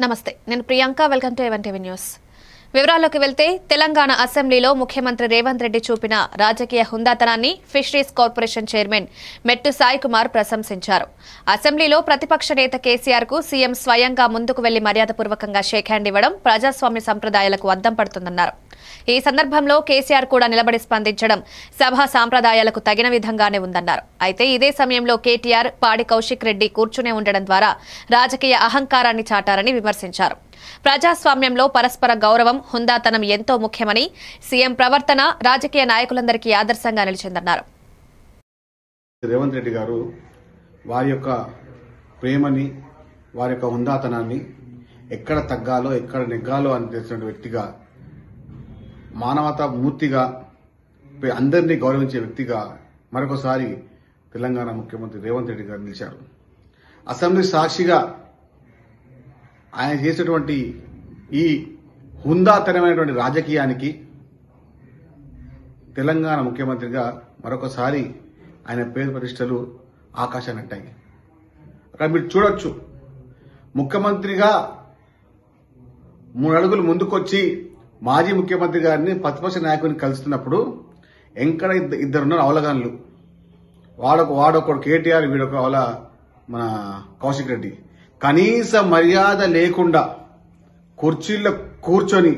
నమస్తే, నేను Priyanka. Welcome to even TV news. వివరాల్లోకి వెళ్తే, తెలంగాణ అసెంబ్లీలో ముఖ్యమంత్రి రేవంత్ రెడ్డి చూపిన రాజకీయ హుందాతనాన్ని ఫిషరీస్ కార్పొరేషన్ చైర్మన్ మెట్టు సాయి కుమార్ ప్రశంసించారు. అసెంబ్లీలో ప్రతిపక్ష నేత కేసీఆర్ కు సీఎం స్వయంగా ముందుకు వెళ్లి మర్యాదపూర్వకంగా షేక్ హ్యాండ్ ఇవ్వడం ప్రజాస్వామ్య సంప్రదాయాలకు అద్దం పడుతుందన్నారు. ఈ సందర్భంలో కేసీఆర్ కూడా నిలబడి స్పందించడం సభా సాంప్రదాయాలకు తగిన విధంగానే ఉందన్నారు. అయితే ఇదే సమయంలో కేటీఆర్, పాడి కౌశిక్ రెడ్డి కూర్చునే ఉండడం ద్వారా రాజకీయ అహంకారాన్ని చాటారని విమర్శించారు. ప్రజాస్వామ్యంలో పరస్పర గౌరవం, హుందాతనం ఎంతో ముఖ్యమని, సీఎం ప్రవర్తన రాజకీయ నాయకులందరికీ ఆదర్శంగా నిలిచిందన్నారు. రేవంత్ రెడ్డి గారు వారి యొక్క ప్రేమని, వారి యొక్క హుందాతనాన్ని ఎక్కడ తగ్గాలో ఎక్కడ నెగ్గాలో అని తెలిసిన వ్యక్తిగా, మానవతా మూర్తిగా, అందరినీ గౌరవించే వ్యక్తిగా మరొకసారి తెలంగాణ ముఖ్యమంత్రి రేవంత్ రెడ్డి గారు నిలిచారు. అసెంబ్లీ సాక్షిగా ఆయన చేసేటువంటి ఈ హుందాతనమైనటువంటి రాజకీయానికి తెలంగాణ ముఖ్యమంత్రిగా మరొకసారి ఆయన పేరు ప్రతిష్టలు ఆకాశాన్ని అంటాయి. అక్కడ మీరు చూడొచ్చు, ముఖ్యమంత్రిగా 3 అడుగులు ముందుకొచ్చి మాజీ ముఖ్యమంత్రి గారిని ప్రతిపక్ష నాయకుడిని కలుస్తున్నప్పుడు ఎక్కడ ఇద్దరున్నారు అవలగాన్లు. వాడొకడు కేటీఆర్, వీడొక అవల మన కౌశిక్ రెడ్డి. కనీస మర్యాద లేకుండా కుర్చీల్లో కూర్చొని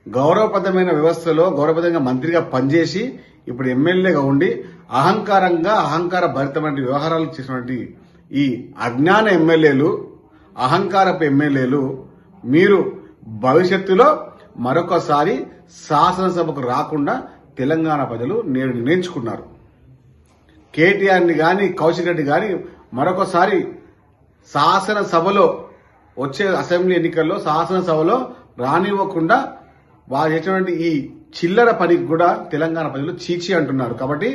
గౌరవప్రదమైన వ్యవస్థలో గౌరవప్రదంగా మంత్రిగా పనిచేసి ఇప్పుడు ఎమ్మెల్యేగా ఉండి అహంకార భరితమైన వ్యవహారాలు చేసినటువంటి ఈ అజ్ఞాన ఎమ్మెల్యేలు, అహంకారపు ఎమ్మెల్యేలు మీరు భవిష్యత్తులో మరొకసారి శాసనసభకు రాకుండా తెలంగాణ ప్రజలు నేడు నిర్ణయించుకున్నారు. కేటీఆర్ని గాని కౌశిక్ రెడ్డి గాని మరొకసారి శాసనసభలో వచ్చే అసెంబ్లీ ఎన్నికల్లో శాసనసభలో రానివ్వకుండా వారు చేసినటువంటి ఈ చిల్లర పనికి కూడా తెలంగాణ ప్రజలు చీచి అంటున్నారు. కాబట్టి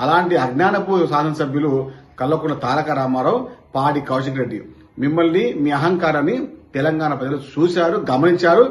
అలాంటి అజ్ఞానపు శాసనసభ్యులు కల్వకుంట్ల తారక రామారావు, పాడి కౌశిక్ రెడ్డి, మిమ్మల్ని మీ అహంకారాన్ని తెలంగాణ ప్రజలు చూశారు, గమనించారు.